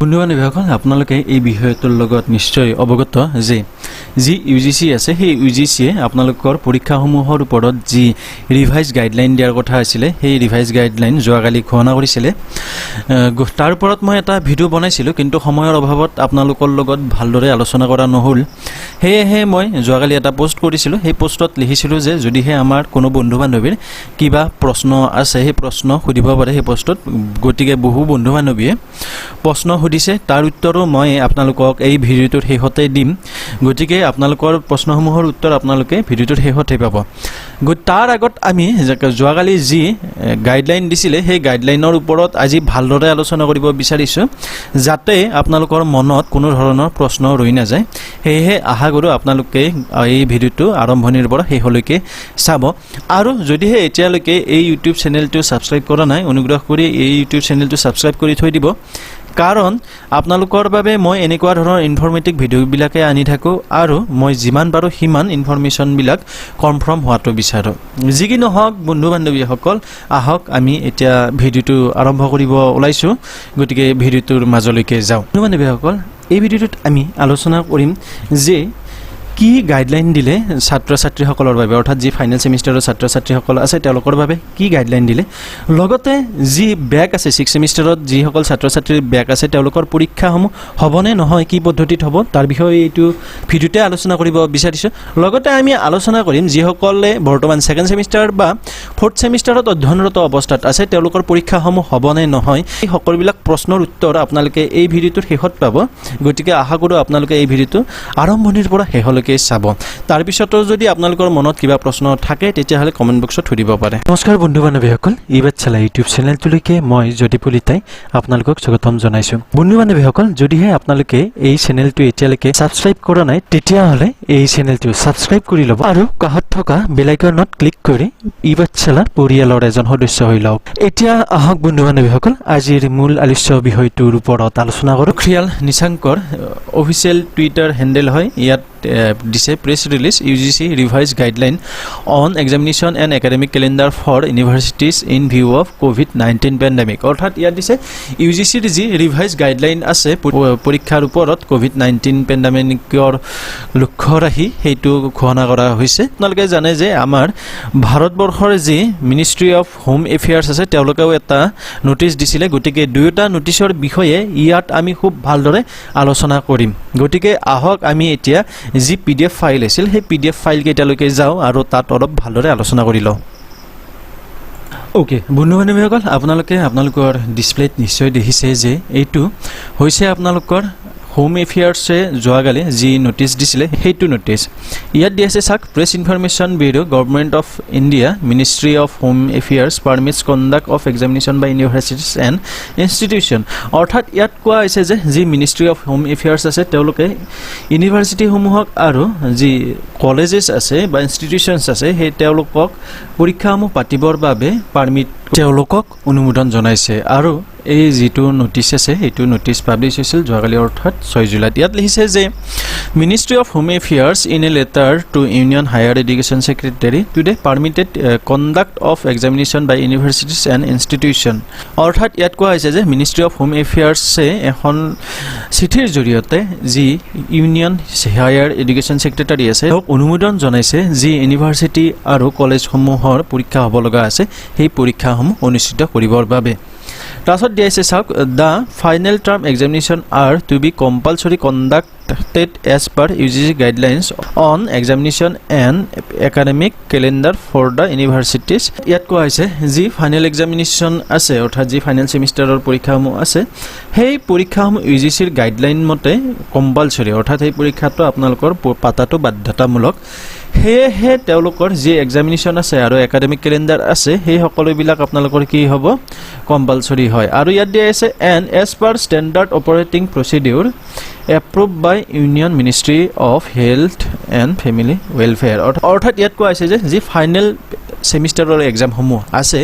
বন্ধু-বান্ধৱীসকল আপোনালোকে এই বিষয়টোৰ লগত নিশ্চয় অৱগত যে যি ইউজিচি আছে সেই ইউজিচিয়ে আপোনালোকৰ পৰীক্ষাসমূহৰ ওপৰত যি ৰিভাইজ গাইডলাইন দিয়াৰ কথা আছিল সেই ৰিভাইজ গাইডলাইন যোৱাকালি ঘোষণা কৰিছিল তাৰ ওপৰত মই এটা ভিডিও বনাইছিলোঁ কিন্তু সময়ৰ অভাৱত আপোনালোকৰ লগত ভালদৰে আলোচনা কৰা নহ'ল সেয়েহে মই যোৱাকালি এটা পোষ্ট কৰিছিলোঁ সেই পোষ্টত লিখিছিলোঁ যে যদিহে আমাৰ কোনো বন্ধু-বান্ধৱীৰ কিবা প্ৰশ্ন আছে সেই প্ৰশ্ন সুধিব পাৰে সেই পোষ্টত গতিকে বহু বন্ধু-বান্ধৱীয়ে প্ৰশ্ন সুধিছে তাৰ উত্তৰো মই আপোনালোকক এই ভিডিওটোৰ শেষতে দিম গতিকে আপোনালোকৰ প্ৰশ্নসমূহৰ উত্তৰ আপোনালোকে ভিডিওটোৰ শেষতে পাব তাৰ আগত আমি যোৱাকালি যি গাইডলাইন দিছিলে সেই গাইডলাইনৰ ওপৰত আজি ভালদৰে আলোচনা কৰিব বিচাৰিছোঁ যাতে আপোনালোকৰ মনত কোনো ধৰণৰ প্ৰশ্ন ৰৈ নাযায় সেয়েহে আশা কৰোঁ আপোনালোকে এই ভিডিওটো আৰম্ভণিৰ পৰা শেষলৈকে চাব আৰু যদিহে এতিয়ালৈকে এই ইউটিউব চেনেলটো ছাবস্ক্ৰাইব কৰা নাই অনুগ্ৰহ কৰি এই ইউটিউব চেনেলটো ছাবস্ক্ৰাইব কৰি থৈ দিব কাৰণ আপোনালোকৰ বাবে মই এনেকুৱা ধৰণৰ ইনফৰমেটিভ ভিডিওবিলাকে আনি থাকোঁ আৰু মই যিমান পাৰোঁ সিমান ইনফৰমেশ্যনবিলাক কনফাৰ্ম হোৱাটো বিচাৰোঁ যি কি নহওক বন্ধু-বান্ধৱীসকল আহক আমি এতিয়া ভিডিওটো আৰম্ভ কৰিব ওলাইছোঁ গতিকে ভিডিওটোৰ মাজলৈকে যাওঁ বন্ধু-বান্ধৱীসকল এই ভিডিওটোত আমি আলোচনা কৰিম যে কি গাইডলাইন দিলে ছাত্ৰ-ছাত্ৰীসকলৰ বাবে অৰ্থাৎ যি ফাইনেল সেমিষ্টাৰৰ ছাত্ৰ-ছাত্ৰীসকল আছে তেওঁলোকৰ বাবে কি গাইডলাইন দিলে লগতে যি ব্যাক আছে 6 সেমিষ্টাৰত যিসকল ছাত্ৰ-ছাত্ৰীৰ ব্যাক আছে তেওঁলোকৰ পৰীক্ষাসমূহ হ'বনে নহয় কি পদ্ধতিত হ'ব তাৰ বিষয়ে এইটো ভিডিওতে আলোচনা কৰিব বিচাৰিছোঁ লগতে আমি আলোচনা কৰিম যিসকলে বৰ্তমান 2nd সেমিষ্টাৰ বা 4th সেমিষ্টাৰত অধ্যয়নৰত অৱস্থাত আছে তেওঁলোকৰ পৰীক্ষাসমূহ হ'বনে নহয় এই সকলোবিলাক প্ৰশ্নৰ উত্তৰ আপোনালোকে এই ভিডিওটোৰ শেষত পাব গতিকে আশা কৰোঁ আপোনালোকে এই ভিডিওটো আৰম্ভণিৰ পৰা শেষলৈকে চাব তাৰ পিছতো যদি আপোনালোকৰ মনত কিবা প্ৰশ্ন থাকে তেতিয়াহ'লে কমেন্ট বক্সত সুধিব পাৰে নমস্কাৰ বন্ধু-বান্ধৱীসকল ইবাচ্চালা ইউটিউব চেনেলটোলৈকে মই জ্যোতি পুলিতাই আপোনালোকক স্বাগতম জনাইছোঁ বন্ধু-বান্ধৱীসকল যদিহে আপোনালোকে এই চেনেলটো এতিয়ালৈকে ছাবস্ক্ৰাইব কৰা নাই তেতিয়াহ'লে এই চেনেলটো ছাবস্ক্ৰাইব কৰি ল'ব আৰু কাষত থকা বেল আইকনত ক্লিক কৰি ইবাচ্চালা পৰিয়ালৰ এজন সদস্য হৈ লওক এতিয়া আহক বন্ধু-বান্ধৱীসকল আজিৰ মূল আলোচ্য বিষয়টোৰ ওপৰত আলোচনা কৰোঁ খিয়াল নিশাংকৰ অফিচিয়েল টুইটাৰ হেণ্ডেল হয় ইয়াত দিছে press release UGC revise guideline on examination and academic calendar for universities in view of COVID-19 pandemic অৰ্থাৎ ইয়াত দিছে UGCৰ যি ৰিভাইজ গাইডলাইন আছে পৰীক্ষাৰ ওপৰত COVID-19 পেণ্ডেমিকৰ লক্ষ্য ৰাখি সেইটো ঘোষণা কৰা হৈছে আপোনালোকে জানে যে আমাৰ ভাৰতবৰ্ষৰ যি মিনিষ্ট্ৰী অফ হোম এফেয়াৰ্ছ আছে তেওঁলোকেও এটা নোটিছ দিছিলে গতিকে দুয়োটা নোটিছৰ বিষয়ে ইয়াত আমি খুব ভালদৰে আলোচনা কৰিম গতিকে আহক আমি এতিয়া যি PDF ফাইল আছিল সেই PDF ফাইল কেইটালৈকে যাওঁ আৰু তাত অলপ ভালদৰে আলোচনা কৰি লওঁ ওকে বন্ধু-বান্ধৱীসকল আপোনালোকৰ ডিসপ্লেত নিশ্চয় দেখিছে যে এইটো হৈছে আপোনালোকৰ হোম এফেয়াৰ্ছে যোৱাকালি যি নোটিছ দিছিলে সেইটো নোটিছ ইয়াত দি আছে চাওক press information bureau government of India ministry of home affairs permits conduct of examination by universities and institution অৰ্থাৎ ইয়াত কোৱা হৈছে যে যি মিনিষ্ট্ৰী অফ হোম এফেয়াৰ্ছ আছে তেওঁলোকে ইউনিভাৰ্চিটিসমূহক আৰু যি কলেজেছ আছে বা ইনষ্টিটিউশ্যনছ আছে সেই তেওঁলোকক পৰীক্ষাসমূহ পাতিবৰ বাবে পাৰ্মিট তেওঁলোকক অনুমোদন জনাইছে আৰু এই যিটো নোটিছ আছে এইটো নোটিছ পাব্লিছ হৈছিল যোৱাকালি অৰ্থাৎ 6 জুলাইত ইয়াত লিখিছে যে ministry of home affairs in a letter to union higher education secretary today permitted conduct of examination by universities and institution অৰ্থাৎ ইয়াত কোৱা হৈছে যে মিনিষ্ট্ৰী অফ হোম এফেয়াৰ্ছে এখন চিঠিৰ জৰিয়তে যি ইউনিয়ন হায়াৰ এডুকেশ্যন ছেক্ৰেটাৰী আছে তেওঁক অনুমোদন জনাইছে যি ইউনিভাৰ্চিটি আৰু কলেজসমূহৰ পৰীক্ষা হ'ব লগা আছে সেই পৰীক্ষাসমূহ অনুষ্ঠিত কৰিবৰ বাবে তাৰপিছত দিয়া আছে চাওক the final term examination are to be compulsory conducted as per UGC guidelines on examination and academic calendar for the universities ইয়াত কোৱা হৈছে যি ফাইনেল এক্সামিনেশ্যন আছে অৰ্থাৎ যি ফাইনেল ছেমিষ্টাৰৰ পৰীক্ষাসমূহ আছে সেই পৰীক্ষাসমূহ UGCৰ গাইডলাইন মতে কম্পালচৰি অৰ্থাৎ সেই পৰীক্ষাটো আপোনালোকৰ পাতাটো বাধ্যতামূলক সেয়েহে তেওঁলোকৰ যি এক্সামিনেশ্যন আছে আৰু একাডেমিক কেলেণ্ডাৰ আছে সেই সকলোবিলাক আপোনালোকৰ কি হ'ব কম্পালচৰি হয় আৰু ইয়াত দিয়া আছে and as per standard operating procedure approve by union ministry of health and family welfare অৰ্থাৎ ইয়াত কোৱা হৈছে যে যি ফাইনেল সেমিষ্টাৰৰ এক্সামসমূহ আছে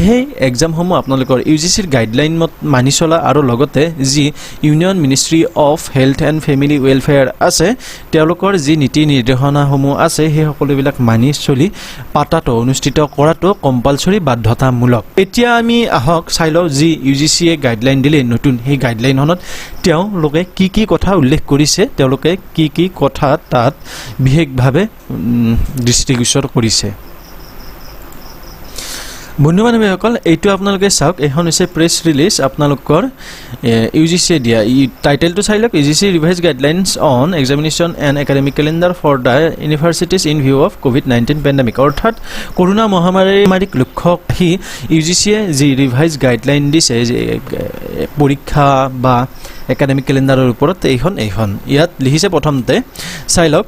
সেই এক্সামসমূহ আপোনালোকৰ ইউজিচিৰ গাইডলাইনত মানি চলা আৰু লগতে যি union ministry of health and family welfare আছে তেওঁলোকৰ যি নীতি নিৰ্দেশনাসমূহ আছে সেই সকলোবিলাক মানি চলি পাতাটো অনুষ্ঠিত কৰাটো কম্পালসৰি বাধ্যতামূলক এতিয়া আমি আহক চাই লওঁ যি ইউজিচিয়ে গাইডলাইন দিলে নতুন সেই গাইডলাইনখনত তেওঁলোকে কি কথা উল্লেখ কৰিছে তেওঁলোকে কি কথা তাত বিশেষভাৱে দৃষ্টিগোচৰ কৰিছে বন্ধু বান্ধৱীসকল এইটো আপোনালোকে চাওক এখন হৈছে প্ৰেছ ৰিলিজ আপোনালোকৰ ইউজিচিয়ে দিয়া টাইটেলটো চাই লওক UGC revise guidelines on examination and academic calendar for the universities in view of কোভিড-19 পেণ্ডেমিক অৰ্থাৎ কৰোনা মহামাৰীক লক্ষ্য ৰাখি ইউজিচিয়ে যি ৰিভাইজ গাইডলাইন দিছে যে পৰীক্ষা বা একাডেমিক কেলেণ্ডাৰৰ ওপৰত এইখন ইয়াত লিখিছে প্ৰথমতে চাই লওক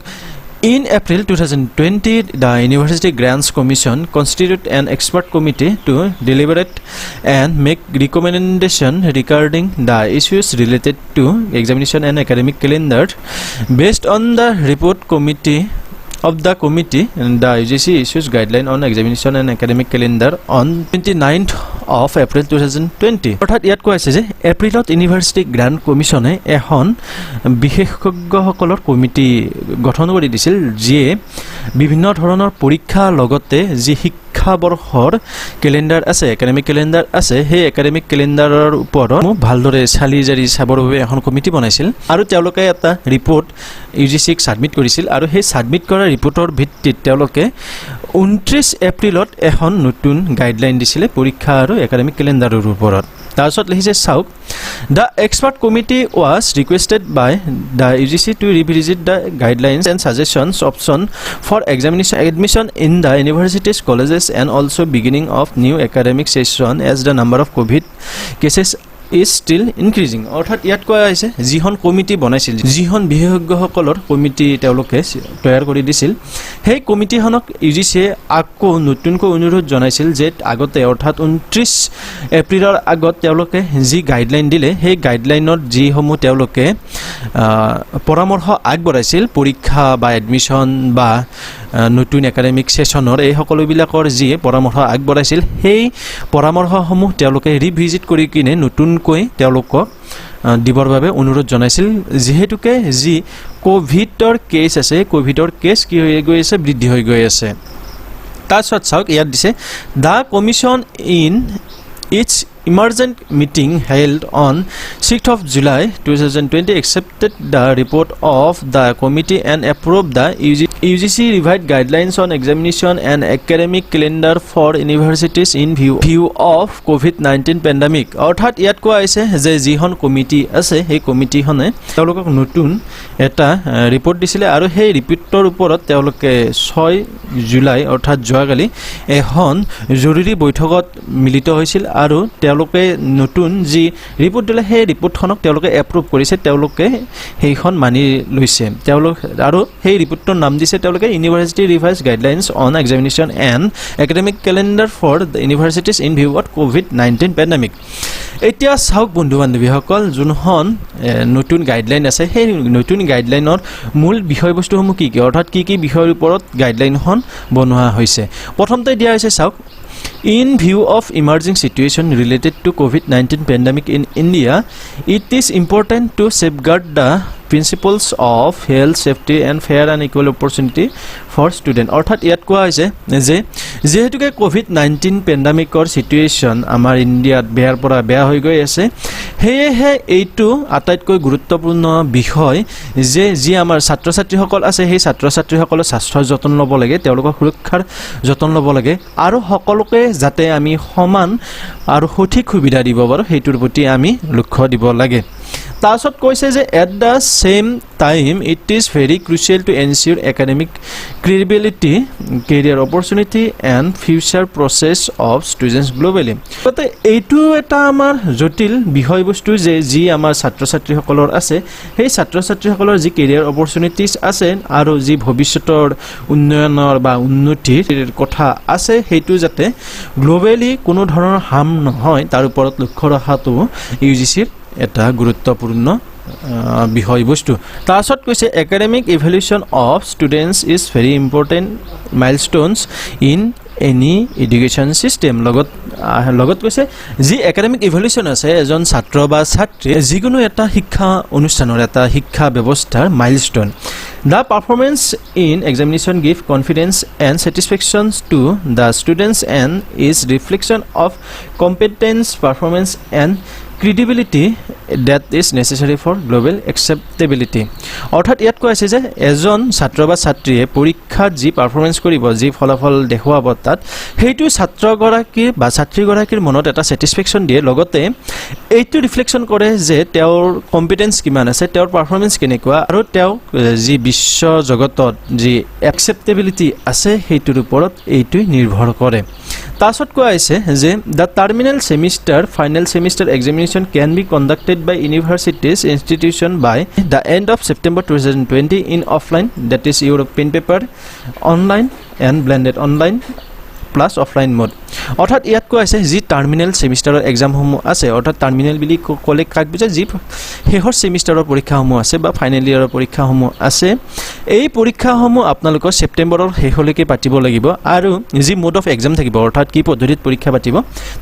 In April 2020, the University Grants Commission constituted an expert committee to deliberate and make recommendation regarding the issues related to examination and academic calendar. Based on the report of the committee, the UGC issues guideline on examination and academic calendar on 29th of April 2020. অৰ্থাৎ ইয়াত কোৱা হৈছে যে এপ্ৰিলত university grant কমিশ্যনে এখন বিশেষজ্ঞসকলৰ committee গঠন কৰি দিছিল যিয়ে বিভিন্ন ধৰণৰ পৰীক্ষা লগতে যি শিক্ষাবৰ্ষৰ কেলেণ্ডাৰ আছে একাডেমিক কেলেণ্ডাৰ আছে সেই একাডেমিক কেলেণ্ডাৰৰ ওপৰত ভালদৰে চালি জাৰি চাবৰ বাবে এখন কমিটি বনাইছিল আৰু তেওঁলোকে এটা ৰিপৰ্ট ইউজিচিক ছাবমিট কৰিছিল আৰু সেই ছাবমিট কৰা ৰিপৰ্টৰ ভিত্তিত তেওঁলোকে 29 এপ্ৰিলত এখন নতুন গাইডলাইন দিছিলে পৰীক্ষা আৰু একাডেমিক কেলেণ্ডাৰৰ ওপৰত তাৰপিছত লিখিছে চাওক The expert committee was requested by the UGC to revisit the guidelines and suggestions option for examination admission in the universities, colleges and also beginning of new academic session as the number of COVID cases is still increasing. অৰ্থাৎ ইয়াত কোৱা হৈছে যিখন committee বনাইছিল যিখন বিশেষজ্ঞসকলৰ committee তেওঁলোকে তৈয়াৰ কৰি দিছিল সেই কমিটিখনক ইউজিচিয়ে আকৌ নতুনকৈ অনুৰোধ জনাইছিল যে আগতে অৰ্থাৎ 29 এপ্ৰিলৰ আগত তেওঁলোকে যি গাইডলাইন দিলে সেই গাইডলাইনত যিসমূহ তেওঁলোকে পৰামৰ্শ আগবঢ়াইছিল পৰীক্ষা বা এডমিশ্যন বা নতুন একাডেমিক সেশনৰ এই সকলোবিলাকৰ যি পৰামৰ্শ আগবঢ়াইছিল সেই পৰামৰ্শসমূহ তেওঁলোকে ৰিভিজিট কৰি কিনে নতুনকৈ তেওঁলোকক দিবৰ বাবে অনুৰোধ জনাইছিল যেহেতুকে যি কোভিডৰ কেছ আছে কোভিডৰ কেছ কি হৈ গৈ আছে বৃদ্ধি হৈ গৈ আছে তাৰপিছত চাওক ইয়াত দিছে the commission in its emergent meeting held on 6th of July 2020 accepted the report of the committee and approved the UGC revised guidelines on examination and academic calendar for universities in view of COVID-19 pandemic. অৰ্থাৎ ইয়াত কোৱা হৈছে যে যিখন committee আছে সেই কমিটিখনে তেওঁলোকক নতুন এটা ৰিপৰ্ট দিছিলে আৰু সেই ৰিপৰ্টৰ ওপৰত তেওঁলোকে 6 জুলাই অৰ্থাৎ যোৱাকালি এখন জৰুৰী বৈঠকত মিলিত হৈছিল আৰু তেওঁলোকে নতুন যি ৰিপৰ্ট দিলে সেই ৰিপৰ্টখনক তেওঁলোকে এপ্ৰুভ কৰিছে তেওঁলোকে সেইখন মানি লৈছে তেওঁলোক আৰু সেই ৰিপৰ্টৰ নাম দিছে তেওঁলোকে university revise guidelines on examination and academic calendar for the universities in view of কোভিড-19 পেণ্ডেমিক এতিয়া চাওক বন্ধু বান্ধৱীসকল যোনখন নতুন গাইডলাইন আছে সেই নতুন গাইডলাইনৰ মূল বিষয়বস্তুসমূহ কি অৰ্থাৎ কি বিষয়ৰ ওপৰত গাইডলাইনখন বনোৱা হৈছে প্ৰথমতে দিয়া হৈছে চাওক In view of emerging situation related to COVID-19 pandemic in India, it is important to safeguard the principles of health, safety and fair and equal opportunity for student. অৰ্থাৎ ইয়াত কোৱা হৈছে যে যেহেতুকে COVID-19 পেণ্ডামিকৰ সিচুৱেশ্যন আমাৰ ইণ্ডিয়াত বেয়াৰ পৰা বেয়া হৈ গৈ আছে সেয়েহে এইটো আটাইতকৈ গুৰুত্বপূৰ্ণ বিষয় যে যি আমাৰ ছাত্ৰ ছাত্ৰীসকল আছে সেই ছাত্ৰ ছাত্ৰীসকলৰ স্বাস্থ্যৰ যতন ল'ব লাগে তেওঁলোকৰ সুৰক্ষাৰ যতন ল'ব লাগে আৰু সকলোকে যাতে আমি সমান আৰু সঠিক সুবিধা দিব পাৰোঁ সেইটোৰ প্ৰতি আমি লক্ষ্য দিব লাগে তাৰপিছত কৈছে যে at the same time it is very crucial to ensure academic credibility career opportunity and future প্ৰচেছ অফ ষ্টুডেণ্টছ গ্ল'বেলি গতিকে এইটো এটা আমাৰ জটিল বিষয়বস্তু যে যি আমাৰ ছাত্ৰ ছাত্ৰীসকলৰ আছে সেই ছাত্ৰ ছাত্ৰীসকলৰ যি কেৰিয়াৰ অপৰচুনিটিছ আছে আৰু যি ভৱিষ্যতৰ উন্নয়নৰ বা উন্নতিৰ কথা আছে সেইটো যাতে গ্ল'বেলি কোনো ধৰণৰ হাৰ্ম নহয় তাৰ ওপৰত লক্ষ্য ৰখাটো ইউজিচিৰ এটা গুৰুত্বপূৰ্ণ বিষয়বস্তু তাৰপিছত কৈছে academic evaluation of students is very important milestones in any education system লগত কৈছে যি একাডেমিক ইভলিউশ্যন আছে এজন ছাত্ৰ বা ছাত্ৰীৰ যিকোনো এটা শিক্ষা অনুষ্ঠানৰ এটা শিক্ষা ব্যৱস্থাৰ milestone The performance in examination give confidence and satisfaction to the students and is reflection of competence, performance and credibility that is necessary for global acceptability. অৰ্থাৎ ইয়াত কৈ আছে যে এজন ছাত্ৰ বা ছাত্ৰীয়ে পৰীক্ষাত যি পাৰফৰ্মেন্স কৰিব যি ফলাফল দেখুৱাব তাত সেইটো ছাত্ৰগৰাকীৰ বা ছাত্ৰীগৰাকীৰ মনত এটা স্যাটিসফ্যাকশন দিয়ে লগতে এইটো ৰিফ্লেকশন কৰে যে তেওঁৰ কম্পিটেন্স কিমান আছে তেওঁৰ পাৰফৰ্মেন্স কেনেকুৱা আৰু তেওঁ যি বিশ্ব জগতত যি একসেপ্টেবিলিটি আছে সেইটোৰ ওপৰত এইটো নিৰ্ভৰ কৰে তাছত কোৱা আছে যে the terminal semester final semester examination can be conducted by universities institution by the end of September 2020 in offline that is European paper online and blended online plus offline mode অৰ্থাৎ ইয়াত কোৱা আছে যি টাৰ্মিনেল সেমিষ্টাৰৰ এক্সামসমূহ আছে অৰ্থাৎ terminal বুলি ক'লে কাক বুজায় যি শেষৰ সেমিষ্টাৰৰ পৰীক্ষাসমূহ আছে বা ফাইনেল ইয়াৰৰ পৰীক্ষাসমূহ আছে এই পৰীক্ষাসমূহ আপোনালোকৰ সেপ্টেম্বৰৰ শেষলৈকে পাতিব লাগিব আৰু যি মোড অফ এক্সাম থাকিব অৰ্থাৎ কি পদ্ধতিত পৰীক্ষা পাতিব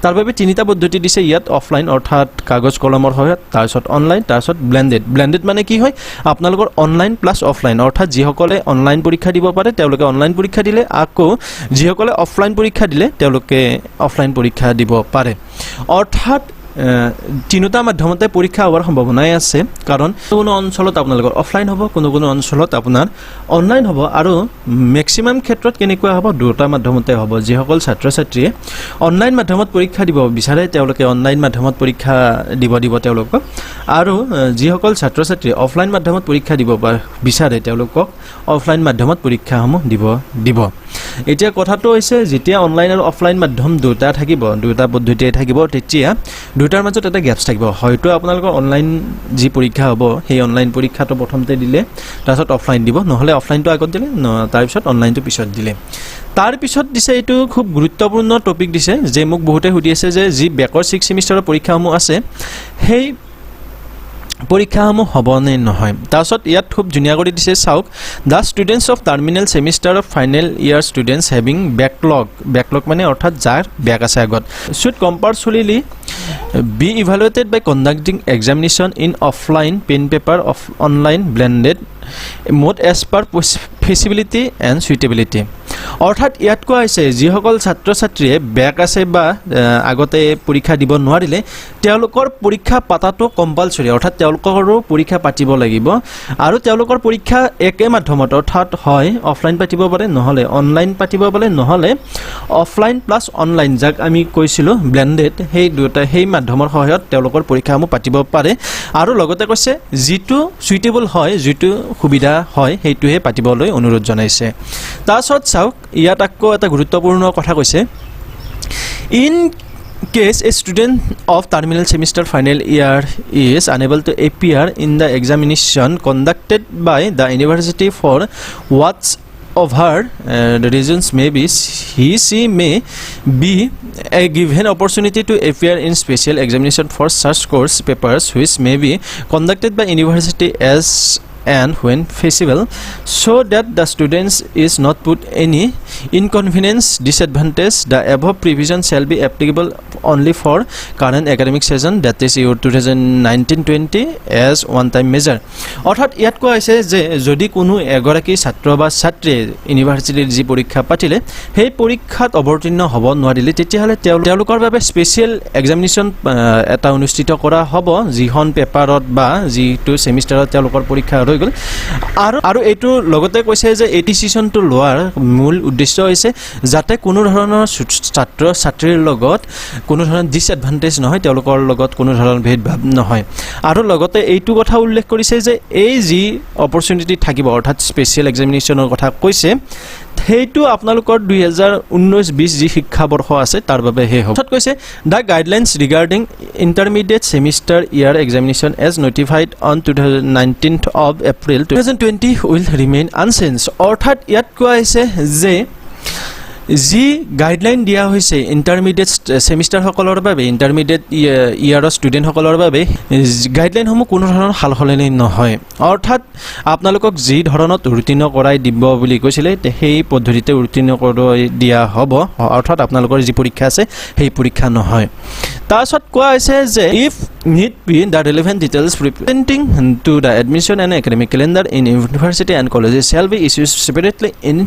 তাৰ বাবে তিনিটা পদ্ধতি দিছে ইয়াত অফলাইন অৰ্থাৎ কাগজ কলমৰ সহায়ত তাৰছত অনলাইন তাৰছত ব্লেন্ডেড মানে কি হয় আপোনালোকৰ অনলাইন প্লাস অফলাইন অৰ্থাৎ যিসকলে অনলাইন পৰীক্ষা দিব পাৰে তেওঁলোকে অনলাইন পৰীক্ষা দিলে আকৌ যিসকলে অফলাইন পৰীক্ষা দিলে তেওঁলোকে অফলাইন পৰীক্ষা দিব পাৰে অৰ্থাৎ তিনিটা মাধ্যমতে পৰীক্ষা হোৱাৰ সম্ভাৱনাই আছে কাৰণ কোনো অঞ্চলত আপোনালোকৰ অফলাইন হ'ব কোনো অঞ্চলত আপোনাৰ অনলাইন হ'ব আৰু ম্যাক্সিমাম ক্ষেত্ৰত কেনেকুৱা হ'ব দুটা মাধ্যমতে হ'ব যিসকল ছাত্ৰ ছাত্ৰীয়ে অনলাইন মাধ্যমত পৰীক্ষা দিব বিচাৰে তেওঁলোকে অনলাইন মাধ্যমত পৰীক্ষা দিব তেওঁলোকক আৰু যিসকল ছাত্ৰ ছাত্ৰী অফলাইন মাধ্যমত পৰীক্ষা দিব বিচাৰে তেওঁলোকক অফলাইন মাধ্যমত পৰীক্ষাসমূহ দিব এতিয়া কথাটো হৈছে যেতিয়া অনলাইন আৰু অফলাইন মাধ্যম দুটা থাকিব দুটা পদ্ধতিয়ে থাকিব তেতিয়া দুটাৰ মাজত এটা গ্যাপছ থাকিব হয়তো আপোনালোকৰ অনলাইন যি পৰীক্ষা হ'ব সেই অনলাইন পৰীক্ষাটো প্ৰথমতে দিলে তাৰছত অফলাইন দিব নহলে অফলাইনটো আগত দিলে তাৰ পিছত অনলাইনটো পিছত দিলে তাৰ পিছত দিছে এইটো খুব গুৰুত্বপূৰ্ণ টপিক দিছে যে মোক বহুতে সুধি আছে যে যি বেকৰ 6 সেমিষ্টাৰৰ পৰীক্ষাসমূহ আছে সেই পৰীক্ষাসমূহ হ'বনে নহয় তাৰছত ইয়াত খুব ধুনীয়া কৰি দিছে চাওক the students of terminal semester of final year students having backlog মানে অৰ্থাৎ যাৰ ব্যাক আছে আগত should compulsorily be evaluated by conducting examination in offline pen paper of online blended mode as per feasibility and suitability অৰ্থাৎ ইয়াত কোৱা হৈছে যিসকল ছাত্ৰ ছাত্ৰীয়ে ব্যাক আছে বা আগতে পৰীক্ষা দিব নোৱাৰিলে তেওঁলোকৰ পৰীক্ষা পাতাটো কম্পালসৰি অৰ্থাৎ তেওঁলোকৰো পৰীক্ষা পাতিব লাগিব আৰু তেওঁলোকৰ পৰীক্ষা একে মাধ্যমত অৰ্থাৎ হয় অফলাইন পাতিব পাৰে নহলে অনলাইন পাতিব পাৰে নহলে অফলাইন প্লাস অনলাইন যাক আমি কৈছিলো ব্লেন্ডেড সেই দুটা সেই মাধ্যমৰ সহায়ত তেওঁলোকৰ পৰীক্ষাসমূহ পাতিব পাৰে আৰু লগতে কৈছে যিটো সুইটেবল হয় যিটো সুবিধা হয় সেইটোহে পাতিবলৈ অনুৰোধ জনাইছে তাৰছত চাওক ইয়াত আকৌ এটা গুৰুত্বপূৰ্ণ কথা কৈছে in case a student of terminal semester final year is unable to appear in the examination conducted by the university for whatsoever the reasons may be she may be given opportunity to appear in special examination for such course papers which may be conducted by university as and when feasible so that the students is not put any inconvenience disadvantage the above provision shall be applicable only for current academic session that is year 2019-20 as one time measure অৰ্থাৎ ইয়াত কোৱা হৈছে যে যদি কোনো এগৰাকী ছাত্ৰ বা ছাত্ৰী ইউনিভাৰ্চিটিৰ যি পৰীক্ষা পাতিলে সেই পৰীক্ষাত অৱতীৰ্ণ হ'ব নোৱাৰিলে তেতিয়াহলে তেওঁলোকৰ বাবে স্পেশাল এক্সামিনেশন এটা অনুষ্ঠিত কৰা হ'ব যিখন পেপাৰত বা যিটো সেমিষ্টাৰত তেওঁলোকৰ পৰীক্ষা হৈ গ'ল আৰু এইটো লগতে কৈছে যে এই ডিসিশনটো লোৱাৰ মূল উদ্দেশ্য হৈছে যাতে কোনো ধৰণৰ ছাত্ৰ ছাত্ৰীৰ লগত কোনো ধৰণৰ ডিসএডভান্টেজ নহয় তেওঁলোকৰ লগত কোনো ধৰণৰ ভেদভাৱ নহয় আৰু লগতে এইটো কথা উল্লেখ কৰিছে যে এই যি অপৰচুনিটি থাকিব অৰ্থাৎ স্পেশাল এক্সামিনেশনৰ কথা কৈছে সেইটো আপোনালোকৰ 2019-20 যি শিক্ষাবৰ্ষ আছে তাৰ বাবে হে হ'ব কৈছে the guidelines regarding intermediate semester year examination as notified on 19th of April 2020 will remain unchanged অৰ্থাৎ ইয়াত কোৱা হৈছে যে যি গাইডলাইন দিয়া হৈছে ইণ্টাৰমিডিয়েট ছেমিষ্টাৰসকলৰ বাবে ইণ্টাৰমিডিয়েট ইয়াৰৰ ষ্টুডেণ্টসকলৰ বাবে গাইডলাইনসমূহ কোনো ধৰণৰ সাল সলনি নহয় অৰ্থাৎ আপোনালোকক যি ধৰণত উত্তীৰ্ণ কৰাই দিব বুলি কৈছিলে সেই পদ্ধতিতে উত্তীৰ্ণ কৰাই দিয়া হ'ব অৰ্থাৎ আপোনালোকৰ যি পৰীক্ষা আছে সেই পৰীক্ষা নহয় তাৰছত কোৱা হৈছে যে if need be the relevant details presenting to the admission and academic calendar in university and colleges shall be issued separately in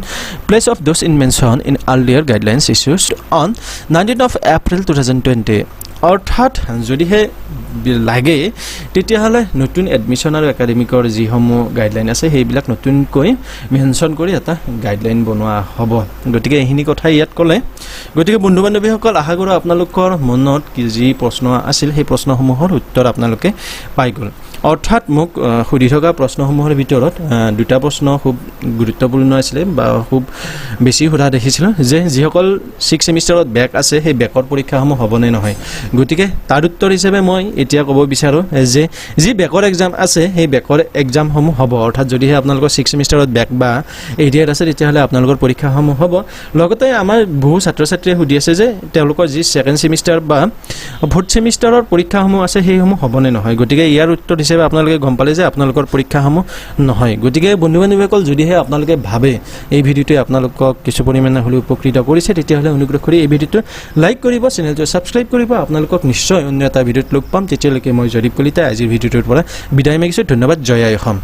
place of those in mentioned in earlier guidelines issued on 19th of April 2020 অৰ্থাৎ যদিহে লাগে তেতিয়াহ'লে নতুন admission আৰু একাডেমিকৰ যিসমূহ guideline আছে সেইবিলাক নতুনকৈ মেনশ্যন কৰি এটা গাইডলাইন বনোৱা হ'ব গতিকে এইখিনি কথা ইয়াত ক'লে গতিকে বন্ধু বান্ধৱীসকল আশা কৰোঁ আপোনালোকৰ মনত যি প্ৰশ্ন আছিল সেই প্ৰশ্নসমূহৰ উত্তৰ আপোনালোকে পাই গ'ল অৰ্থাৎ মোক সুধি থকা প্ৰশ্নসমূহৰ ভিতৰত দুটা প্ৰশ্ন খুব গুৰুত্বপূৰ্ণ আছিলে বা খুব বেছি সোধা দেখিছিলোঁ যে যিসকল 6 ছেমিষ্টাৰত বেক আছে সেই বেকৰ পৰীক্ষাসমূহ হ'বনে নহয় গতিকে তাৰ উত্তৰ হিচাপে মই এতিয়া ক'ব বিচাৰোঁ যে যি বেকৰ এক্সাম আছে সেই বেকৰ এক্সামসমূহ হ'ব অৰ্থাৎ যদিহে আপোনালোকৰ 6 ছেমিষ্টাৰত বেক বা এৰিয়াৰ আছে তেতিয়াহ'লে আপোনালোকৰ পৰীক্ষাসমূহ হ'ব লগতে আমাৰ বহু ছাত্ৰ ছাত্ৰীয়ে সুধি আছে যে তেওঁলোকৰ যি 2nd ছেমিষ্টাৰ বা 4th ছেমিষ্টাৰৰ পৰীক্ষাসমূহ আছে সেইসমূহ হ'বনে নহয় গতিকে ইয়াৰ উত্তৰ হিচাপে আপোনালোকে গম পালে যে আপোনালোকৰ পৰীক্ষাসমূহ নহয় গতিকে বন্ধু বান্ধৱীসকল যদিহে আপোনালোকে ভাবে এই ভিডিঅ'টোৱে আপোনালোকক কিছু পৰিমাণে হ'লেও উপকৃত কৰিছে তেতিয়াহ'লে অনুগ্ৰহ কৰি এই ভিডিঅ'টো লাইক কৰিব চেনেলটো ছাবস্ক্ৰাইব কৰিব আপোনালোকক নিশ্চয় অন্য এটা ভিডিঅ'ত লগ পাম তেতিয়ালৈকে মই জয়দীপ কলিতা আজিৰ ভিডিঅ'টোৰ পৰা বিদায় মাগিছোঁ ধন্যবাদ জয় আই অসম